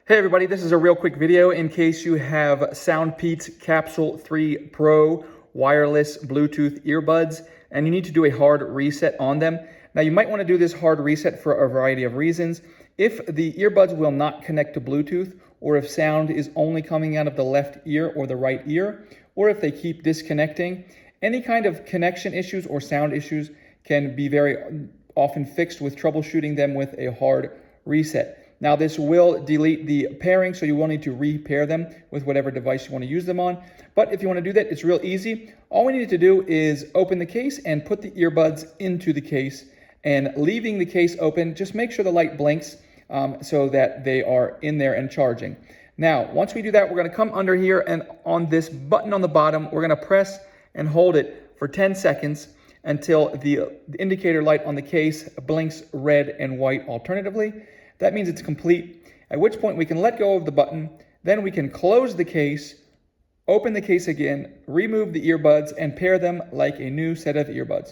Hey everybody, this is a real quick video in case you have SoundPeats Capsule 3 Pro wireless Bluetooth earbuds and you need to do a hard reset on them. Now you might want to do this hard reset for a variety of reasons. If the earbuds will not connect to Bluetooth, or if sound is only coming out of the left ear or the right ear, or if they keep disconnecting, any kind of connection issues or sound issues can be very often fixed with troubleshooting them with a hard reset. Now this will delete the pairing, so you will need to repair them with whatever device you want to use them on. But if you want to do that, it's real easy. All we need to do is open the case and put the earbuds into the case. And leaving the case open, just make sure the light blinks so that they are in there and charging. Now, once we do that, we're going to come under here, and on this button on the bottom, we're going to press and hold it for 10 seconds until the indicator light on the case blinks red and white alternatively. That means it's complete, at which point we can let go of the button. Then we can close the case, open the case again, remove the earbuds, and pair them like a new set of earbuds.